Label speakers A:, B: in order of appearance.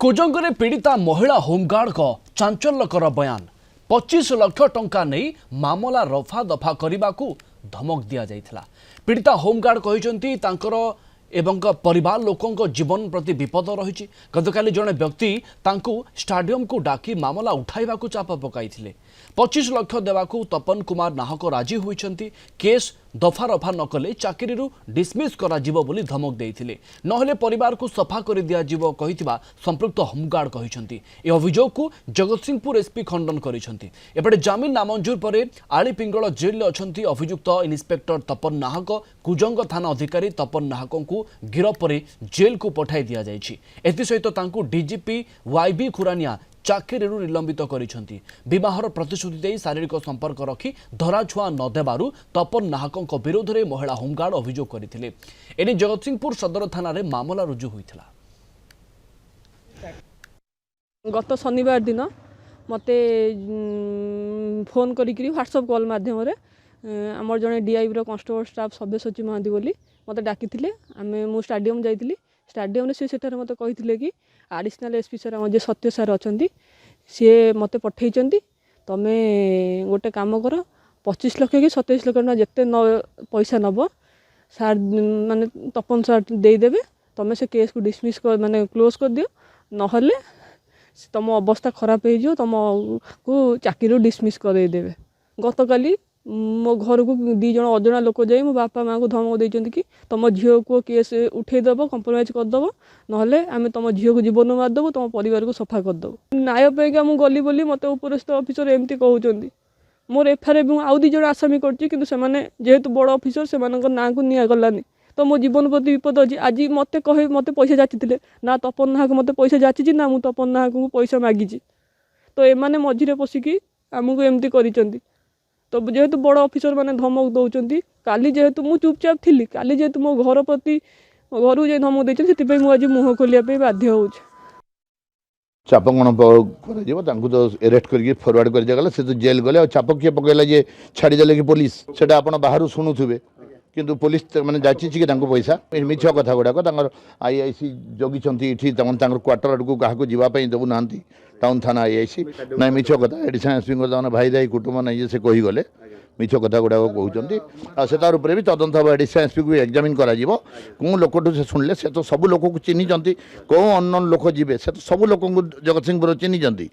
A: कुजंगरे पीड़िता महिला होमगार्ड को चांचल्यकर बयान 25 लाख टंका नहीं मामला रफा दफा करने को धमक दि जाइथिला। पीड़िता होमगार्ड कहते एवं परिवार लोकों जीवन प्रति विपद रही। गतकाली जड़े व्यक्ति स्टाडियम को डाकी मामला उठाइबा को चाप पकाई 25 लाख देवाकू तपन कुमार नाहक राजी होइछंती। केस दफा रफा नकले चाकरी डिसमिस करा जिवो बोली धमक देइथिले, नहले परिवार को सफा कर दिया जिवो कहिथिबा संपृक्त होमगार्ड कहिछंती। ए अभियोग को जगतसिंहपुर एसपी खंडन करिछंती। एपटे जमीन नामंजूर परे आली पिंगल जेल ले अछंती अभियुक्त इन्स्पेक्टर तपन नाहक। कुजंग थाना अधिकारी तपन नाहक को गिरफ पर जेल को पठाई दिया जाइछि। एथि सहित तांकू डीजीपी वाईबी खुरानिया चाकरी निलंबित करिछंती। विवाहर प्रतिश्रुति दे शारीरिक संपर्क रखी धराछुआ न देबारु तपन नाहक विरोध में महिला होमगार्ड अभियोग करथिले। एने जगतसिंहपुर सदर थाना रे मामला रुजु होइथिला।
B: गत शनिवार दिन मते फोन करी व्हाट्सएप कॉल माध्यम रे आमर जने डीआईबी रो कांस्टेबल स्टाफ सब्यसाची महादी बोली मते डाकिथिले। आमे मु स्टाडियम जाइथिली। स्टाडियम रे सेठार मते कहिथिले कि एडिशनल एसपी सर जे सत्य सर अछंती सी मते पठेइचंती। तमे गोटे काम कर 25 लाख कि 27 लाख ना जिते पैसा नब सार माने तपन सार दे देबे। तमे से केस को डिसमिस कर माने क्लोज कर दियो, नहले तुम अवस्था खराब हो तुम को चाकरी डिसमिस कर देबे। गतकाली मो घर को 2 जन अजना लोक जाई मो बापा माँ को धमक देइचंती कि तुम झील को केस उठेदेव कंप्रोमाइज करदेव, नहले आम तुम झील को जीवन मारदेव, तुम परिवार को सफा करदेव। न्याय पाइका मुझे गली बोली मत उपरस्थ अफिसर एमती कहते। मोर एफआईआर आउ 2 जन आसामी करतु बड़ अफिसर से ना को निगलानी तो मो जीवन प्रति विपद अच्छी। आज मत कहे मत पैसा जाची ना तपन नाहक मत पैसा जाची ना मुझे तपन नाहक को पैसा मागिची। तो एमाने मझीरे पशिकी आमको एमती करिसेंती। तो जेहेतु बड़ अफिसर मैंने धमक दौरान काली जेहेतु मुझे चुपचाप थी, काली जेहेतु मो घर प्रति घर जाए धमक देते से मुझे मुह खोलिया बाध्य हो।
C: चाप कौन तो अरेस्ट करके फरवर्ड कर दिया से तो जेल गले। चाप किए पकड़ा जे छाड़ीदे कि पुलिस से आप बाहर शुणुवे किंतु पुलिस मैंने जाची कि पैसा मिछ कथा गुड़ाक आईआईसी जगिंट क्वार्टर को क्या जावाई देना टाउन थाना आईआईसी ना मिछ कथा एडिशनल एसपी भाई दाई कुटुंब नहीं से कहीगले मिछ कथा गुड़ाक कहते से तार उपरे भी तदंत हम एडिशनल एसपी को एग्जामिन करा कौन लोक से शुणिले से तो सब लोक को चिन्हिंट कौन अननोन लोक जी से तो सब लोक जगतसिंहपुर चिन्हिंट।